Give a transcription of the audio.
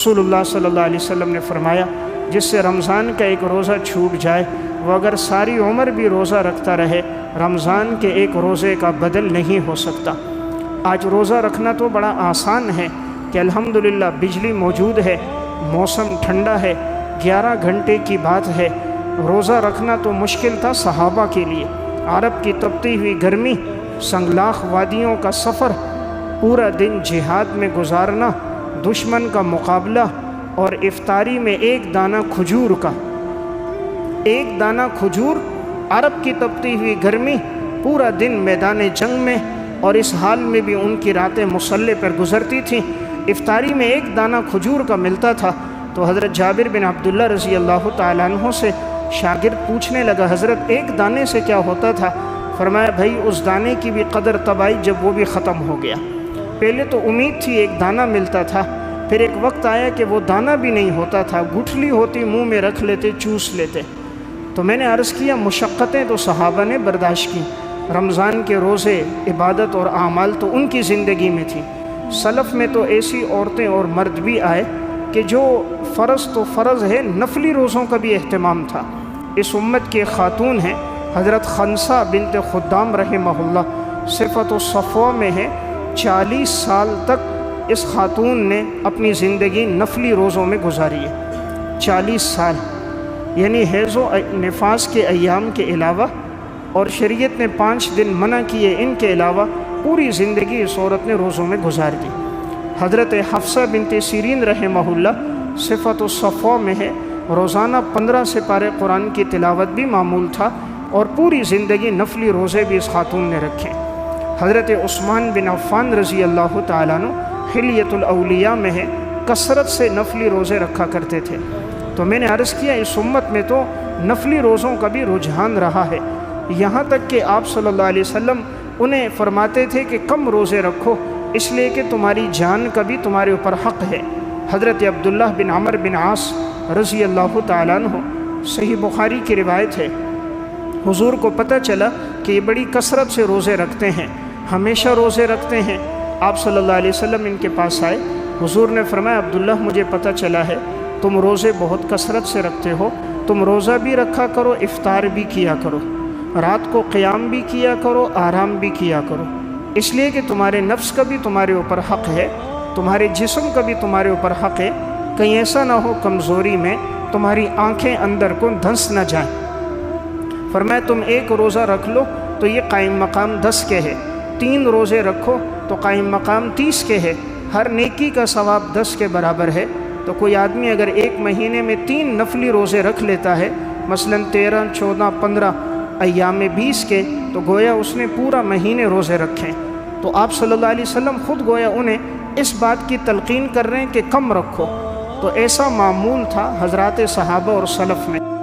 रसूलुल्लाह सल्लल्लाहु अलैहि वसल्लम ने फरमाया, जिससे रमज़ान का एक रोज़ा छूट जाए वो अगर सारी उम्र भी रोज़ा रखता रहे, रमज़ान के एक रोज़े का बदल नहीं हो सकता। आज रोज़ा रखना तो बड़ा आसान है कि अल्हम्दुलिल्लाह बिजली मौजूद है, मौसम ठंडा है, 11 घंटे की बात है। रोज़ा रखना तो मुश्किल था सहाबा के लिए। अरब की तपती हुई गर्मी, संगलाख वादियों का सफ़र, पूरा दिन जिहाद में गुजारना, दुश्मन का मुकाबला और इफ्तारी में एक दाना खजूर का, एक दाना खजूर, अरब की तपती हुई गर्मी, पूरा दिन मैदान जंग में, और इस हाल में भी उनकी रातें मुसल्ले पर गुजरती थीं। इफ्तारी में एक दाना खजूर का मिलता था तो हज़रत जाबिर बिन अब्दुल्लाह रज़ी अल्लाह तआला अन्हु से शागिर्द पूछने लगा, हज़रत एक दाने से क्या होता था? फरमाया, भाई उस दाने की भी कदर तब आई जब वो भी ख़त्म हो गया। पहले तो उम्मीद थी एक दाना मिलता था, फिर एक वक्त आया कि वो दाना भी नहीं होता था, गुठली होती मुंह में रख लेते, चूस लेते। तो मैंने अर्ज़ किया, मुशक्क़तें तो सहाबा ने बर्दाश्त की, रमज़ान के रोज़े, इबादत और आमाल तो उनकी ज़िंदगी में थी। सलफ़ में तो ऐसी औरतें और मर्द भी आए कि जो फ़र्ज़ तो फ़र्ज़ है, नफली रोज़ों का भी अहतमाम था। इस उम्मत के ख़ातून हैं हज़रत खंसा बिनत खुद्दाम रहमहुल्लाह, सिफ़त सफ़वा में है। 40 साल तक इस खातून ने अपनी ज़िंदगी नफली रोज़ों में गुजारी है। 40 साल, यानी हैज़ व निफास के अय्याम के अलावा, और शरीयत ने 5 दिन मना किए, इनके अलावा पूरी ज़िंदगी इस औरत ने रोज़ों में गुजार दी। हज़रत हफ्सा बिनत सीरीन रहमहुल्लाह, सिफ़त सफ़वा में है, रोज़ाना 15 सिपारे कुरान की तिलावत भी मामूल था, और पूरी ज़िंदगी नफली रोज़े भी इस खातून ने रखे। हज़रत उस्मान बिन अफ़्फ़ान रज़ी अल्लाह तआला अन्हु हिलियतुल औलिया में है, कसरत से नफली रोज़े रखा करते थे। तो मैंने अर्ज़ किया, इस उम्मत में तो नफली रोज़ों का भी रुझान रहा है, यहाँ तक कि आप सल्लल्लाहु अलैहि वसल्लम उन्हें फरमाते थे कि कम रोज़े रखो, इसलिए कि तुम्हारी जान का भी तुम्हारे ऊपर हक़ है। हज़रत अब्दुल्लाह बिन अमर बिन आस रज़ी अल्लाह तआला अन्हु, सही बुखारी की रिवायत है, हुज़ूर को पता चला कि ये बड़ी कसरत से रोज़े रखते हैं, हमेशा रोज़े रखते हैं। आप सल्लल्लाहु अलैहि वसल्लम इनके पास आए, हुज़ूर ने फरमाया, अब्दुल्लाह मुझे पता चला है तुम रोज़े बहुत कसरत से रखते हो, तुम रोज़ा भी रखा करो, इफ़्तार भी किया करो, रात को क़याम भी किया करो, आराम भी किया करो, इसलिए कि तुम्हारे नफ्स का भी तुम्हारे ऊपर हक़ है, तुम्हारे जिस्म का भी तुम्हारे ऊपर हक़ है। कहीं ऐसा ना हो कमज़ोरी में तुम्हारी आँखें अंदर को धंस न जाएं। फरमाया, तुम एक रोज़ा रख लो तो ये कायम मकाम 10 के है, 3 रोज़े रखो तो कायम मकाम 30 के है, हर नेकी का सवाब 10 के बराबर है। तो कोई आदमी अगर एक महीने में 3 नफली रोज़े रख लेता है, मसलन 13, 14, 15 अय्याम 20 के, तो गोया उसने पूरा महीने रोज़े रखें। तो आप सल्लल्लाहु अलैहि वसल्लम ख़ुद गोया उन्हें इस बात की तलक़ीन कर रहे हैं कि कम रखो। तो ऐसा मामूल था हज़रात सहाबा और सलफ़ में।